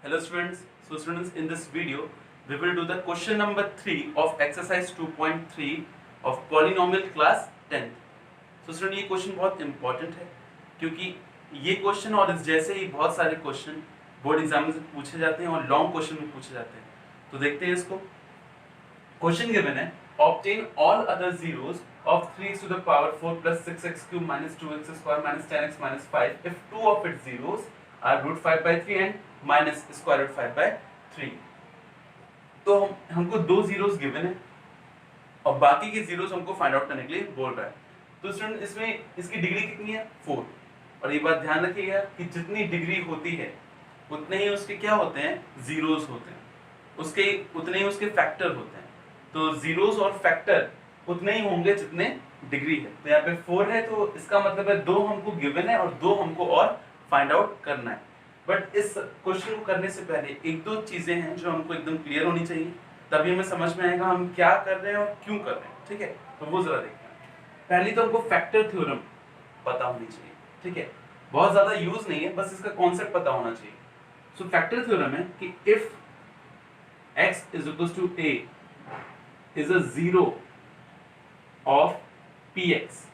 Hello students. So students, in this video we will do the question number 3 of exercise 2.3 of polynomial class 10th. So student, ये question बहुत important है क्योंकि ये question और इस जैसे ही बहुत सारे क्वेश्चन बोर्ड एग्जाम में पूछे जाते हैं और लॉन्ग क्वेश्चन में पूछे जाते हैं. तो देखते हैं इसको. क्वेश्चन गिवन है, obtain all other zeros of 3x to the power 4 plus 6x cube minus 2x square minus 10x minus 5 if two of its zeros are root 5 by 3 and minus square root 5 by 3. तो हमको दो zeros given है और बाकी के zeros हमको find out करने के लिए बोल रहा है. तो स्टूडेंट, इसमें इसकी डिग्री कितनी है? 4. और ये बात ध्यान रखिएगा कि जितनी डिग्री होती है उतने ही उसके क्या होते हैं? जीरोस होते हैं. उसके उतने ही उसके फैक्टर होते हैं. तो जीरोस और फैक्टर उतने ही होंगे जितने डिग्री है. तो यहाँ पे 4 है तो इसका मतलब है 2 हमको गिवन है और 2 हमको और फाइंड आउट करना है. बट इस क्वेश्चन को करने से पहले एक दो चीजें हैं जो हमको एकदम क्लियर होनी चाहिए, तभी हमें समझ में आएगा हम क्या कर रहे हैं और क्यों कर रहे हैं. ठीक है, तो वो जरा देखते हैं. पहले तो हमको फैक्टर थ्योरम पता होनी चाहिए. ठीक है, बहुत ज्यादा यूज नहीं है, बस इसका कॉन्सेप्ट पता होना चाहिए. सो फैक्टर थ्योरम है कि if x is equals to a is a zero of px,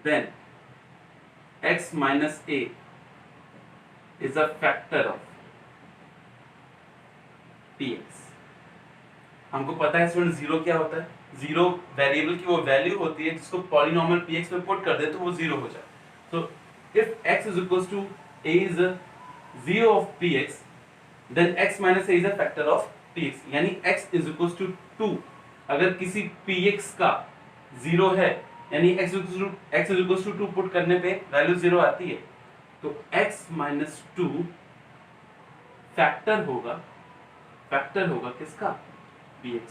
then x minus a is a factor of px. हमको पता है स्टूडेंट जीरो क्या होता है. जीरो वेरिएबल की वो वैल्यू होती है जिसको पॉलिनोमियल px में पुट कर दे तो वो जीरो हो जाए. तो if x is equals to a is a zero of px, then x minus a is a factor of px. यानी x is equals to 2. अगर किसी px का जीरो है यानी x is equals to 2 put करने पे value zero आती है, तो x minus 2 फैक्टर होगा किसका? px.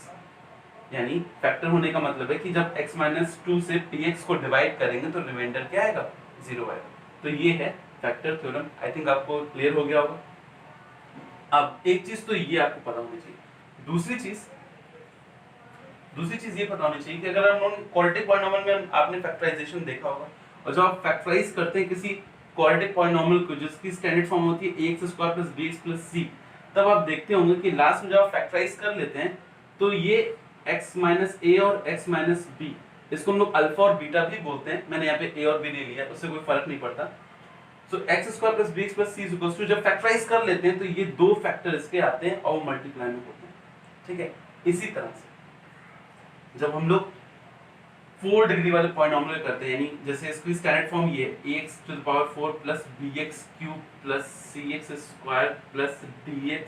यानी फैक्टर होने का मतलब है कि जब x minus 2 से px को डिवाइड करेंगे तो रिमाइंडर क्या आएगा? जीरो आएगा. तो ये है फैक्टर थ्योरम. आई थिंक आपको क्लियर हो गया होगा. अब एक चीज तो ये आपको पता होनी चाहिए. दूसरी चीज ये पता होनी चाहिए कि अगर हम क्वाड्रेटिक पॉलिनोमियल में आपने फैक्टराइजेशन देखा होगा और जब आप फैक्टराइज करते हैं किसी क्वाड्रेटिक पॉलिनोमियल को जिसकी स्टैंडर्ड फॉर्म होती है ax square plus bx plus c, तब आप देखते होंगे कि लास्ट में जब आप फैक्टराइज कर लेते हैं तो ये x माइनस a और x माइनस b, इसको हम लोग अल्फा और बीटा भी बोलते हैं. मैंने यहाँ पे a और b ले लिया, उससे कोई फर्क नहीं पड़ता. So x square plus bx plus c equals to, जब फैक्टराइज कर लेते हैं तो ये दो फैक्टर इसके आते हैं और मल्टीप्लाई में होते हैं. ठीक है, इसी तरह से जब हम लोग 4 डिग्री वाले पॉलिनोमियल करते हैं, यानी जैसे इसकी स्टैंडर्ड फॉर्म ये ax to the power 4 plus bx cube plus cx square plus dx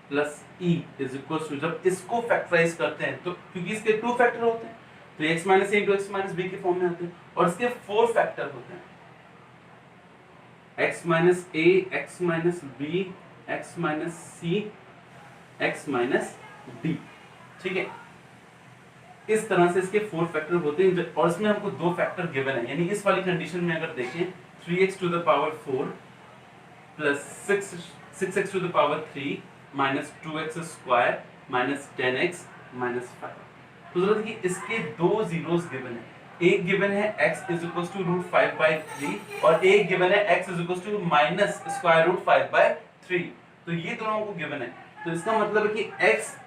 plus e is equals to, जब इसको फैक्टराइज करते हैं तो क्योंकि इसके 2 फैक्टर होते हैं तो x minus a into x minus b के फॉर्म में आते हैं और इसके 4 फैक्टर होते हैं x minus a, x minus b, x minus c, x minus d. ठीक है, इस तरह से इसके 4 फैक्टर होते हैं और इसमें हमको 2 फैक्टर गिवन है. यानी इस वाली कंडीशन में अगर देखें 3x to the power 4 plus 6x to the power 3 minus 2x square minus 10x minus 5, तो जरा देखिए इसके 2 जीरोस गिवन है. एक गिवन है x is equals to root 5 by 3 और एक गिवन है x is equals to minus square root 5 by 3. तो ये दोनों को गिवन है. तो इसका मतलब है कि x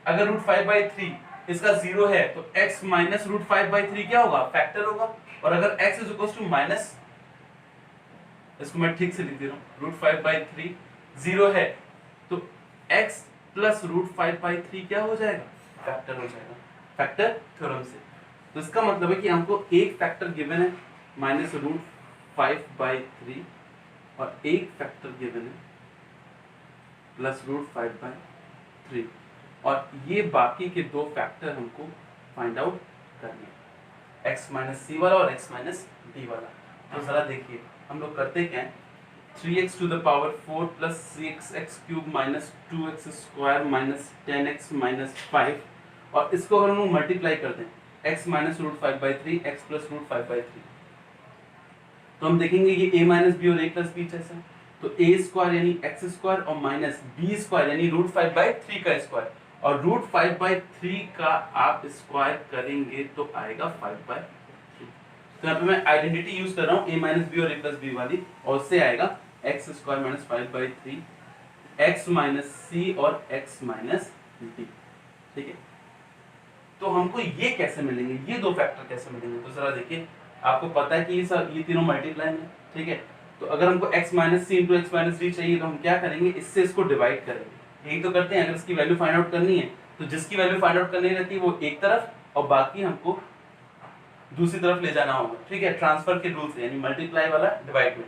अगर रूट 5 बाई 3 इसका जीरो है तो x माइनस रूट 5 बाई 3 क्या होगा? फैक्टर होगा. और अगर x is equals to minus, इसको मैं ठीक से लिख दे रहा हूं, रूट 5 बाई 3 जीरो है तो x प्लस रूट 5 बाई 3 क्या हो जाएगा? फैक्टर हो जाएगा फैक्टर थ्योरम से. तो इसका मतलब है कि हमको एक फैक्टर गिवन है माइनस रूट 5 बाई 3 और एक फैक्टर गिवन है प्लस रूट 5 बाई 3 और ये बाकी के 2 फैक्टर हमको फाइंड आउट करने हैं, x माइनस सी वाला और x माइनस डी वाला. तो जरा देखिए हम लोग करते क्या है, 3x to the power 4 plus 6x cube minus 2x square minus 10x minus 5 और इसको अगर हम लोग मल्टीप्लाई कर दें x minus root 5 by 3 x plus root 5 by 3, तो हम देखेंगे ये a माइनस बी और a प्लस बी जैसा. तो a स्क्वायर यानी x स्क्वायर और माइनस b स्क्वायर यानी रूट 5 बाई 3 का स्क्वायर और रूट 5 बाई 3 का आप स्क्वायर करेंगे तो आएगा 5 बाई. तो यहाँ पे मैं आइडेंटिटी यूज कर रहा हूँ a माइनस बी और a प्लस बी वाली और उससे आएगा X square minus 5/3 X minus C और एक्स माइनस डी। ठीक है, तो हमको ये कैसे मिलेंगे, ये दो फैक्टर कैसे मिलेंगे? तो जरा देखिए, आपको पता है कि ये तीनों मल्टीप्लाई में, ठीक है, तो अगर हमको x माइनस सी इंटू एक्स माइनस डी चाहिए तो हम क्या करेंगे, इससे इसको डिवाइड करेंगे। यही तो करते हैं, अगर इसकी वैल्यू फाइंड आउट करनी है तो जिसकी वैल्यू फाइंड आउट करनी रहती है वो एक तरफ और बाकी हमको दूसरी तरफ ले जाना होगा। ठीक है, ट्रांसफर के रूल से, यानी मल्टीप्लाई वाला डिवाइड में।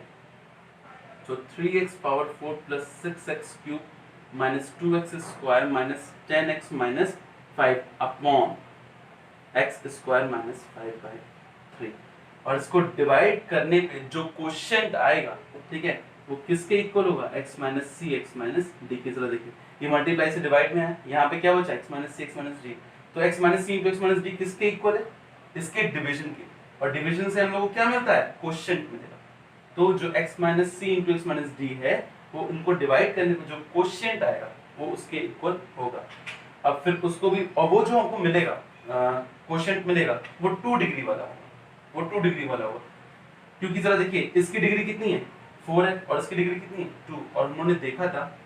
तो 3x power 4 plus 6x cube minus 2x square minus 10x minus 5 upon x square minus 5/3। और इसको डिवाइड करने पे जो क्वोशिएंट आएगा, ठीक है, वो किसके इक्वल होगा, x माइनस सी एक्स माइनस डी की। जरा देखिए, ये मल्टीप्लाई से डिवाइड में है, यहाँ पे क्या बचा, x माइनस सी एक्स माइनस डी। तो x माइनस सी इंटू एक्स माइनस डी किसके इक्वल है, इसके डिवीजन के। और डिवीजन से हम लोग को क्या मिलता है, क्वोशिएंट मिलेगा। तो जो x माइनस सी इंटू एक्स माइनस डी है, वो उनको डिवाइड करने पे जो क्वोशिएंट आएगा वो उसके इक्वल होगा। अब फिर उसको भी, और वो जो हमको मिलेगा क्वोशिएंट मिलेगा वो 2 डिग्री वाला होगा, वो 2 डिग्री वाला होगा। क्योंकि जरा देखिए, इसकी डिग्री कितनी है, 4 है, और इसकी डिग्री कितनी है, 2। और उन्होंने देखा था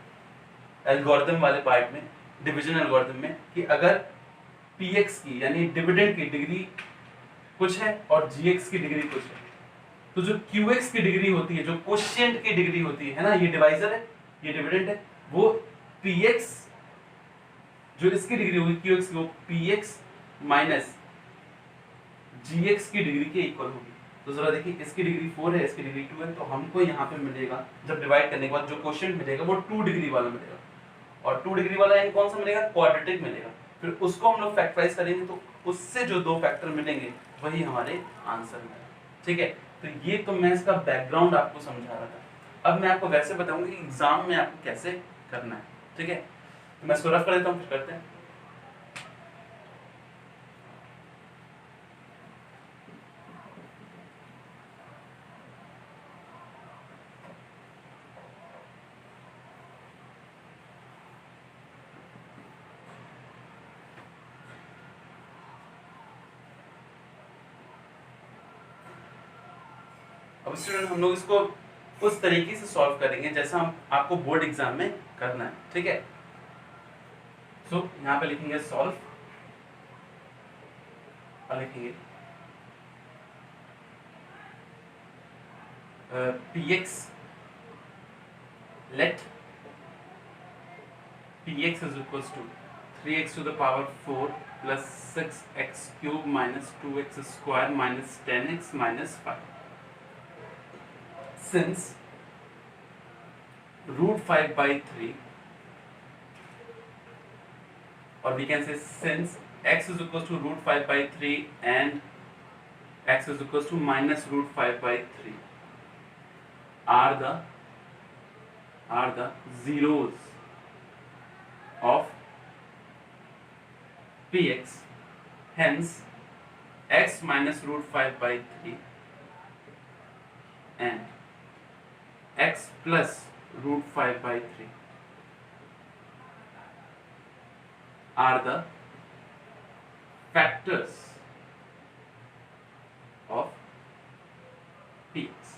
एल्गोरिथम वाले पार्ट में, डिवीजन एल्गोरिथम में, कि अगर px की यानी डिविडेंड की डिग्री कुछ है और gx की डिग्री कुछ है, तो जो qx की डिग्री होती है, जो क्वोशिएंट की डिग्री होती है ना, ये डिवाइजर है, ये डिविडेंड है, वो px जो इसकी डिग्री होगी qx की, वो px माइनस gx की डिग्री के इक्वल होगी। तो जरा देखिए, इसकी डिग्री 4 है, इसकी डिग्री 2 है, तो हमको यहाँ पे मिलेगा, जब डिवाइड करने के बाद जो क्वोशिएंट मिलेगा वो 2 डिग्री वाला मिलेगा। और 2 डिग्री वाला यानी कौन सा मिलेगा, क्वाड्रेटिक मिलेगा। फिर उसको हम लोग फैक्टराइज करेंगे तो उससे जो दो फैक्टर मिलेंगे वही हमारे आंसर में। ठीक है, तो ये तो मैं इसका बैकग्राउंड आपको समझा रहा था। अब मैं आपको वैसे बताऊंगा कि एग्जाम में आपको कैसे करना है। ठीक है, तो मैं इसको रफ कर देता हूँ, फिर करते हैं। अब स्टूडेंट, हम लोग इसको उस तरीके से सॉल्व करेंगे जैसा हम आपको बोर्ड एग्जाम में करना है। ठीक है, सो यहाँ पे लिखेंगे सॉल्व, और लिखेंगे px, let px is equals to 3x to the power 4 plus 6x cube minus 2x square minus 10x minus 5. Since root 5/3, or we can say since x is equals to root 5/3 and x is equals to minus root 5/3 are the zeros of px, hence x minus root 5/3 and x plus root 5/3 are the factors of px.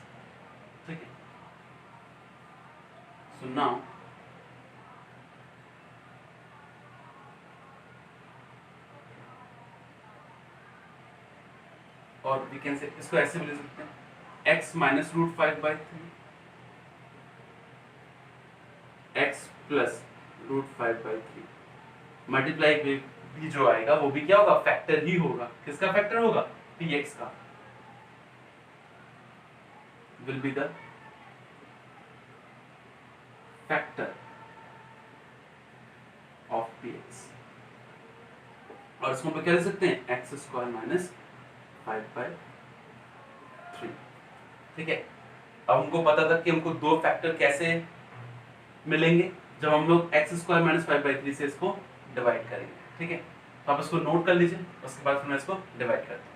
ठीक है, so now और we can say, इसको ऐसे भी लिख सकते हैं, x minus root 5/3 x plus root 5/3 multiply भी जो आएगा वो भी क्या होगा, फैक्टर ही होगा। किसका फैक्टर होगा, px का, will be the factor of px। और इसको हम क्या लिख सकते हैं, एक्स स्क्वायर माइनस 5/3। ठीक है, अब हमको पता था कि हमको दो फैक्टर कैसे मिलेंगे, जब हम लोग एक्स स्क्वायर माइनस 5/3 से इसको डिवाइड करेंगे। ठीक है, तो आप इसको नोट कर लीजिए, उसके बाद फिर मैं इसको डिवाइड करता हूँ।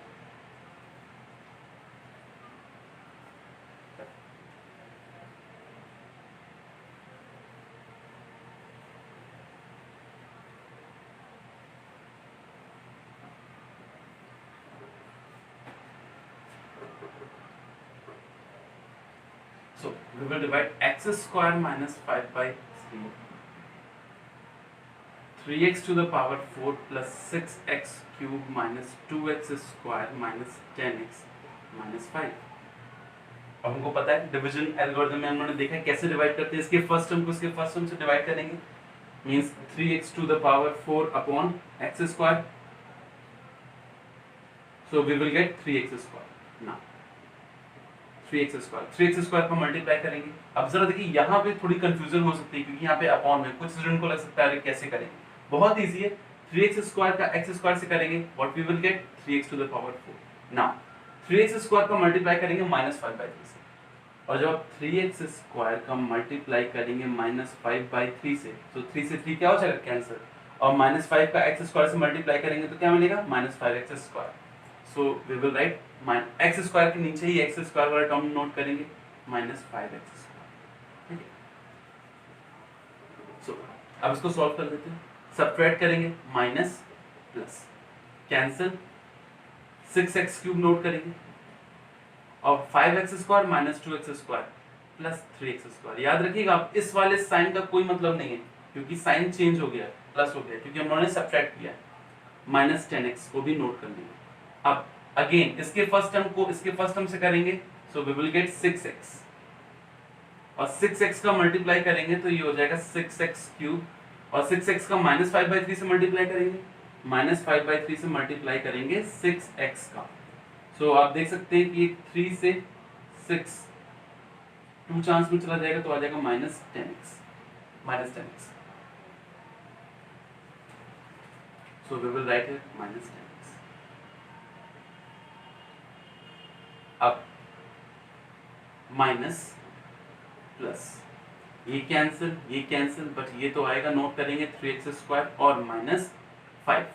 So we will divide x square minus 5 by 3, 3x to the power 4 plus 6x cube minus 2x square minus 10x minus 5। अब हमको पता है डिवीजन एल्गोरिथम में हमने देखा है कैसे डिवाइड करते हैं। इसके फर्स्ट टर्म को इसके फर्स्ट टर्म से डिवाइड करेंगे, means 3x to the power 4 upon x square, so we will get 3x square। now 3x square को मल्टीप्लाई करेंगे। अब जरा देखिए यहाँ पे थोड़ी कंफ्यूजन हो सकती है क्योंकि यहाँ पे अपॉन में कुछ स्टूडेंट को लग सकता है कैसे करेंगे। बहुत इजी है, 3x स्क्वायर का x स्क्वायर से करेंगे, what we will get 3x to the power 4। Now 3x square का मल्टीप्लाई करेंगे -5/3 से, और जब आप 3x स्क्वायर का मल्टीप्लाई करेंगे -5/3 से, तो 3 से 3 क्या हो जाएगा, कैंसिल, और -5 का x स्क्वायर से मल्टीप्लाई करेंगे तो क्या मिलेगा, -5x square. So we will write x square के नीचे ही x स्क्वायर वाला टर्म नोट करेंगे, -5x स्क्वायर। ठीक है, सो अब इसको सॉल्व कर लेते हैं। सब्ट्रैक्ट करेंगे, minus plus, cancel, 6x cube note करेंगे, और 5x square minus 2x square plus 3x square. याद रखिएगा आप इस वाले साइन का कोई मतलब नहीं है क्योंकि साइन चेंज हो गया, प्लस हो गया क्योंकि हमने सब्ट्रैक्ट किया। माइनस 10x को भी नोट कर लेंगे। अब अगेन इसके फर्स्ट टर्म को इसके फर्स्ट टर्म से करेंगे, सो वी विल गेट 6x, और 6x का मल्टीप्लाई करेंगे तो ये हो जाएगा 6x क्यूब, और 6x का -5/3 से मल्टीप्लाई करेंगे, -5/3 से मल्टीप्लाई करेंगे 6x का। सो आप देख सकते हैं कि 3 से 6 2 चांस में चला जाएगा तो आ जाएगा -10x। So we will write it -10x। अब माइनस प्लस, ये कैंसिल, बट ये तो आएगा, नोट करेंगे 3x स्क्वायर और -5।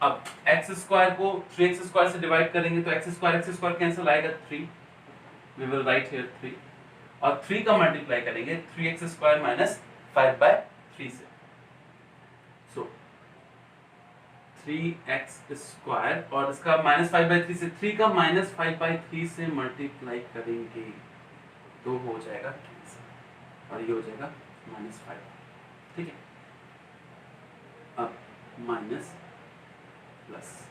अब x स्क्वायर को 3x स्क्वायर से डिवाइड करेंगे तो x स्क्वायर कैंसिल आएगा, 3, वी विल राइट हियर 3, और 3 का मल्टीप्लाई करेंगे 3x स्क्वायर -5/3 से, सो 3x स्क्वायर, और इसका -5/3 से 3 का -5/3 से मल्टीप्लाई करेंगे तो हो जाएगा कैंसिल, और ये हो जाएगा -5। ठीक है, अब माइनस प्लस,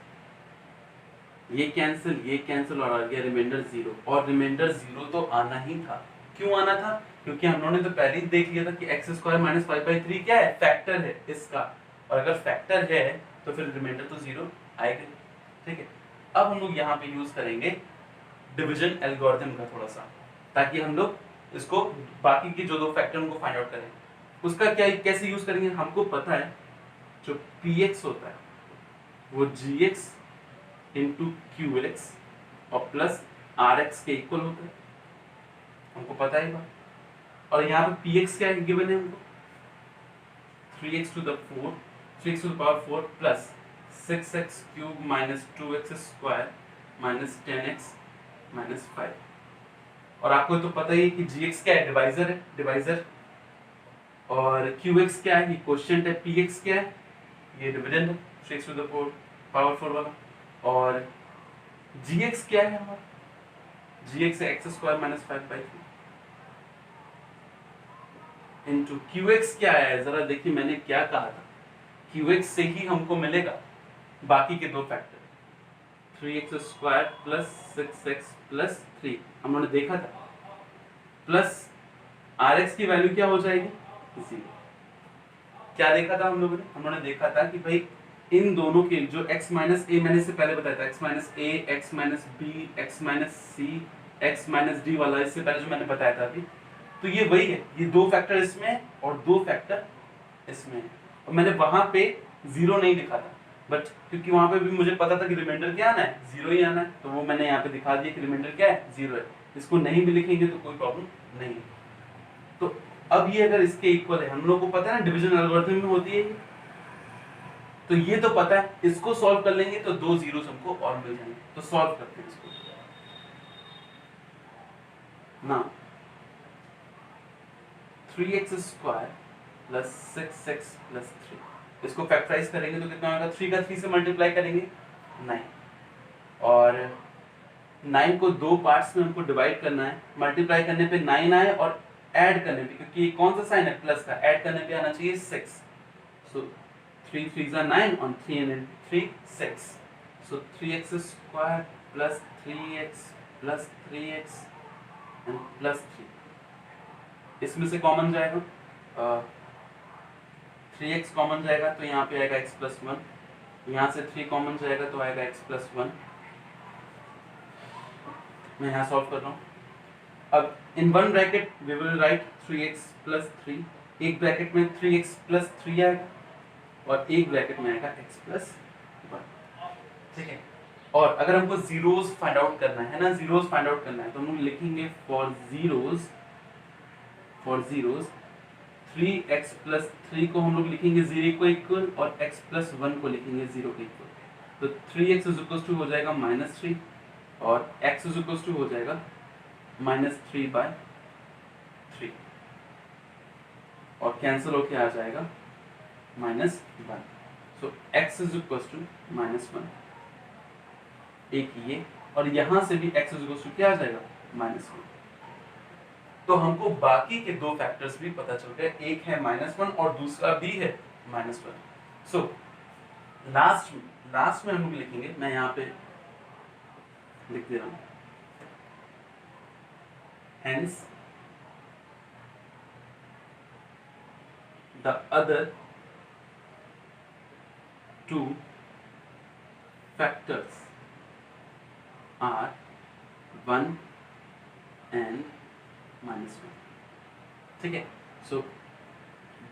ये कैंसिल और आ गया रिमाइंडर 0, और रिमाइंडर 0 तो आना ही था। क्यों आना था, क्योंकि हम लोगों ने तो पहले ही देख लिया था कि x स्क्वायर -5/3 क्या है, फैक्टर है इसका, और अगर फैक्टर है तो फिर रिमाइंडर तो 0 आएगा। ठीक है, अब हम लोग यहाँ पे यूज करेंगे डिवीजन एल्गोरिथम का थोड़ा सा, ताकि हम लोग इसको बाकी के जो दो फैक्टर उनको फाइंड आउट करें। उसका क्या कैसे यूज करेंगे, हमको पता है जो px होता है वो gx इंटू qx और प्लस rx के इक्वल होता है, हमको पता है बात। और यहाँ पे px क्या है, गिवन है हमको 3x to the power 4 plus 6x cube minus 2x square minus 10x minus 5। और आपको तो पता ही है कि gx क्या है, डिवाइजर, और qx क्या है, ये क्वोशिएंट है, px क्या है, ये डिविडेंड है 6 to the power 4 वाला, और gx क्या है हमारा, gx है x square minus 5/3 into qx क्या है, जरा देखिए मैंने क्या कहा था, qx से ही हमको मिलेगा बाकी के दो factor 3x square plus 6x plus 3, हम लोगों ने देखा था, प्लस rx की वैल्यू क्या हो जाएगी, इसी क्या देखा था हम लोगों ने देखा था कि भाई इन दोनों के जो x माइनस ए मैंने इससे पहले बताया था, x minus A, x minus B, x minus C, x minus D वाला, इससे पहले जो मैंने बताया था अभी, तो ये वही है, ये दो फैक्टर इसमें और दो फैक्टर इसमें। और मैंने वहां पे 0 नहीं लिखा था, बट क्योंकि वहां पे भी मुझे पता था कि रिमाइंडर क्या आना है, 0 ही आना है, तो वो मैंने यहाँ पे दिखा दिया कि रिमाइंडर क्या है, 0 है। इसको नहीं भी लिखेंगे तो कोई प्रॉब्लम नहीं है। तो अब ये अगर इसके इक्वल है, हम लोग को पता है ना डिवीजन एल्गोरिथम में होती है, तो ये तो पता है, इसको सॉल्व कर लेंगे तो दो जीरोस हमको और मिल जाएंगे। तो सॉल्व करते हैं इसको ना, 3x square plus 6x plus 3, इसको फैक्टराइज करेंगे तो कितना होगा, 3 का 3 से मल्टीप्लाई करेंगे 9, और 9 को दो पार्ट्स में हमको डिवाइड करना है, मल्टीप्लाई करने पे 9 आए और ऐड करने पे, क्योंकि कौन सा साइन है प्लस का, ऐड करने पे आना चाहिए 6। सो 3 3 are 9 on 3 and 3 6, so 3x square plus 3x plus 3x and plus 3, इसमें से कॉमन जाएगा 3x कॉमन जाएगा तो यहाँ पे आएगा x plus 1, यहाँ से 3 कॉमन जाएगा तो आएगा x plus 1। मैं यहाँ सॉल्व कर रहा हूँ। अब in one bracket we will write 3x plus 3, एक ब्रैकेट में 3x plus 3 आएगा और एक ब्रैकेट में आएगा x plus 1, ठीक है। और अगर हमको जीरोस फाइंड आउट करना है ना, जीरोस फाइंड आउट करना है तो हम लोग लिखेंगे फॉर जीरोस 3x plus 3 को हम लोग लिखेंगे 0 को इक्वल और x plus 1 को लिखेंगे 0 के इक्वल, तो 3x इज इक्वल टू हो जाएगा -3 और x इज इक्वल टू हो जाएगा -3/3 और कैंसिल होके आ जाएगा -1, सो x इज इक्वल टू -1, एक ये और यहाँ से भी x इज इक्वल टू क्या आ जाएगा -1। तो हमको बाकी के दो फैक्टर्स भी पता चल गए, एक है -1 और दूसरा भी है -1। सो लास्ट में हम लोग लिखेंगे, मैं यहाँ पे लिख दे रहा हूँ, hence the other two factors are 1 and -1, ठीक है। So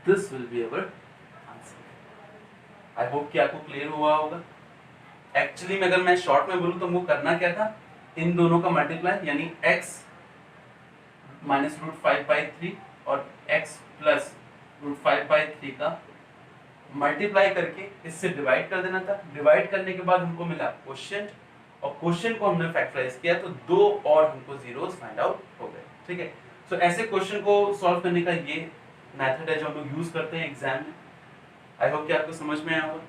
this will be our answer. I hope कि आपको क्लियर हुआ होगा। एक्चुअली में अगर मैं शॉर्ट में बोलूं तो हमको करना क्या था, इन दोनों का मल्टीप्लाई यानी x -√5/3 और x +√5/3 का मल्टीप्लाई करके इससे डिवाइड कर देना था। डिवाइड करने के बाद हमको मिला क्वोशिएंट और क्वोशिएंट को हमने फैक्टराइज किया तो दो और हमको जीरोस फाइंड आउट हो गए, ठीक है। सो ऐसे क्वेश्चन को सॉल्व करने का ये मेथड है जो हम लोग यूज करते हैं एग्जाम में। आई होप कि आपको समझ में आया होगा।